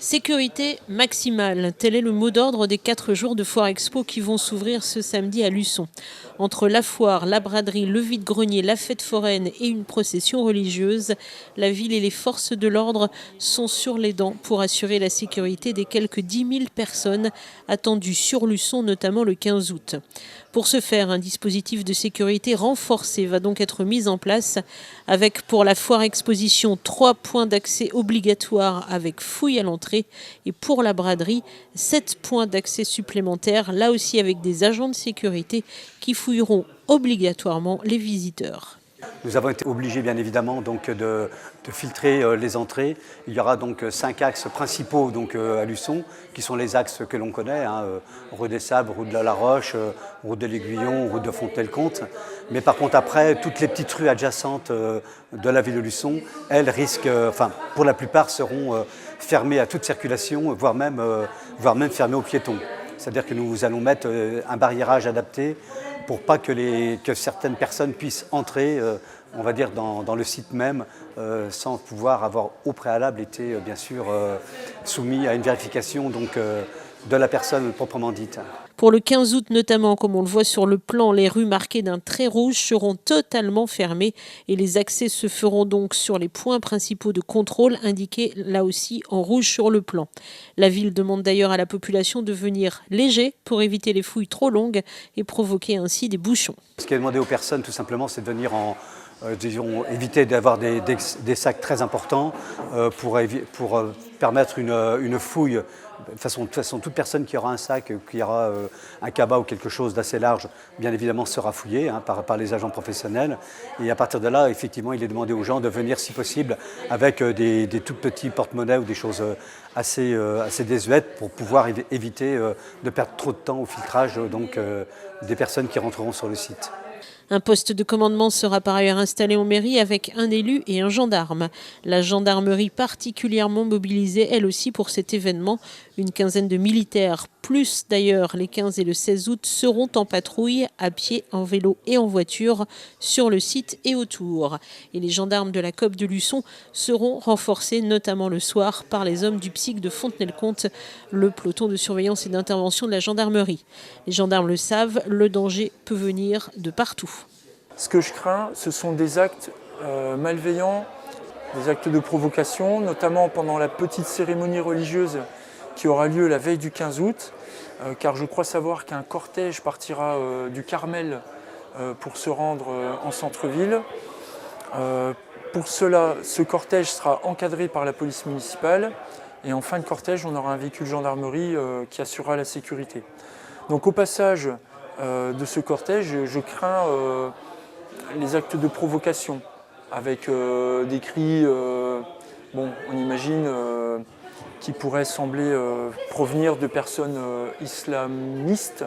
Sécurité maximale, tel est le mot d'ordre des 4 jours de Foire Expo qui vont s'ouvrir ce samedi à Luçon. Entre la foire, la braderie, le vide-grenier, la fête foraine et une procession religieuse, la ville et les forces de l'ordre sont sur les dents pour assurer la sécurité des quelques 10 000 personnes attendues sur Luçon, notamment le 15 août. Pour ce faire, un dispositif de sécurité renforcé va donc être mis en place avec pour la foire exposition 3 points d'accès obligatoires avec fouille à l'entrée et pour la braderie 7 points d'accès supplémentaires, là aussi avec des agents de sécurité qui fouilleront obligatoirement les visiteurs. Nous avons été obligés bien évidemment donc, de filtrer les entrées. Il y aura donc 5 axes principaux donc, à Luçon, qui sont les axes que l'on connaît, rue des Sabres, rue de la Roche, route de l'Aiguillon, route de Fontenay-le-Comte. Mais par contre après, toutes les petites rues adjacentes de la ville de Luçon, elles risquent, pour la plupart seront fermées à toute circulation, voire même fermées aux piétons. C'est-à-dire que nous allons mettre un barriérage adapté pour pas que certaines personnes puissent entrer, on va dire, dans le site même, sans pouvoir avoir au préalable été, bien sûr, soumis à une vérification donc, de la personne proprement dite. Pour le 15 août notamment, comme on le voit sur le plan, les rues marquées d'un trait rouge seront totalement fermées et les accès se feront donc sur les points principaux de contrôle indiqués là aussi en rouge sur le plan. La ville demande d'ailleurs à la population de venir léger pour éviter les fouilles trop longues et provoquer ainsi des bouchons. Ce qui est demandé aux personnes tout simplement, c'est de venir disons, éviter d'avoir des sacs très importants pour permettre une fouille. De toute façon, toute personne qui aura un sac, qui aura un cabas ou quelque chose d'assez large, bien évidemment sera fouillée par les agents professionnels. Et à partir de là, effectivement, il est demandé aux gens de venir, si possible, avec des tout petits porte-monnaies ou des choses assez désuètes pour pouvoir éviter de perdre trop de temps au filtrage donc, des personnes qui rentreront sur le site. Un poste de commandement sera par ailleurs installé en mairie avec un élu et un gendarme. La gendarmerie particulièrement mobilisée, elle aussi, pour cet événement. Une quinzaine de militaires, plus d'ailleurs les 15 et le 16 août, seront en patrouille, à pied, en vélo et en voiture, sur le site et autour. Et les gendarmes de la COP de Luçon seront renforcés, notamment le soir, par les hommes du PSIC de Fontenay-le-Comte, le peloton de surveillance et d'intervention de la gendarmerie. Les gendarmes le savent, le danger peut venir de partout. Ce que je crains, ce sont des actes malveillants, des actes de provocation, notamment pendant la petite cérémonie religieuse qui aura lieu la veille du 15 août, car je crois savoir qu'un cortège partira du Carmel pour se rendre en centre-ville. Pour cela, ce cortège sera encadré par la police municipale et en fin de cortège, on aura un véhicule gendarmerie qui assurera la sécurité. Donc au passage de ce cortège, je crains les actes de provocation avec des cris, on imagine, qui pourraient sembler provenir de personnes islamistes.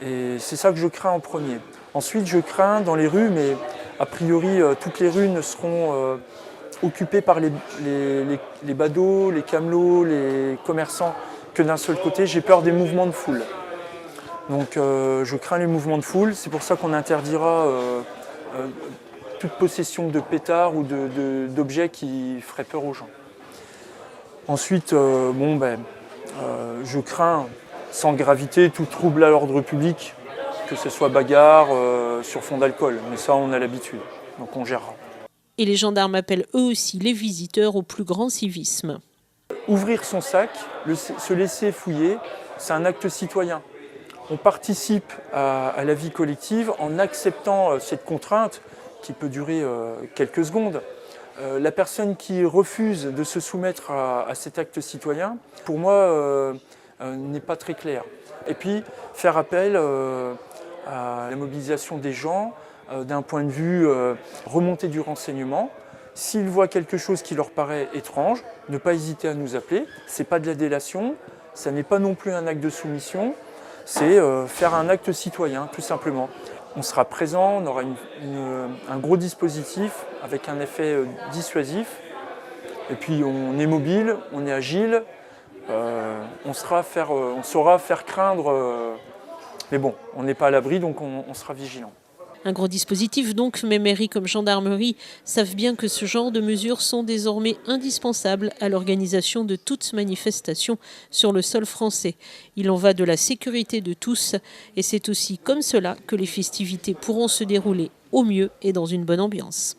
Et c'est ça que je crains en premier. Ensuite, je crains dans les rues, mais a priori, toutes les rues ne seront occupées par les badauds, les camelots, les commerçants que d'un seul côté. J'ai peur des mouvements de foule. Donc je crains les mouvements de foule, c'est pour ça qu'on interdira toute possession de pétards ou d'objets qui feraient peur aux gens. Ensuite, je crains sans gravité tout trouble à l'ordre public, que ce soit bagarre sur fond d'alcool, mais ça on a l'habitude, donc on gérera. Et les gendarmes appellent eux aussi les visiteurs au plus grand civisme. Ouvrir son sac, se laisser fouiller, c'est un acte citoyen. On participe à la vie collective en acceptant cette contrainte qui peut durer quelques secondes. La personne qui refuse de se soumettre à cet acte citoyen, pour moi, n'est pas très claire. Et puis, faire appel à la mobilisation des gens d'un point de vue remontée du renseignement. S'ils voient quelque chose qui leur paraît étrange, ne pas hésiter à nous appeler. Ce n'est pas de la délation, ça n'est pas non plus un acte de soumission. C'est faire un acte citoyen, tout simplement. On sera présent, on aura un gros dispositif avec un effet dissuasif. Et puis on est mobile, on est agile, on saura faire craindre. Mais bon, on n'est pas à l'abri, donc on sera vigilant. Un gros dispositif donc, mais mairie comme gendarmerie savent bien que ce genre de mesures sont désormais indispensables à l'organisation de toute manifestation sur le sol français. Il en va de la sécurité de tous et c'est aussi comme cela que les festivités pourront se dérouler au mieux et dans une bonne ambiance.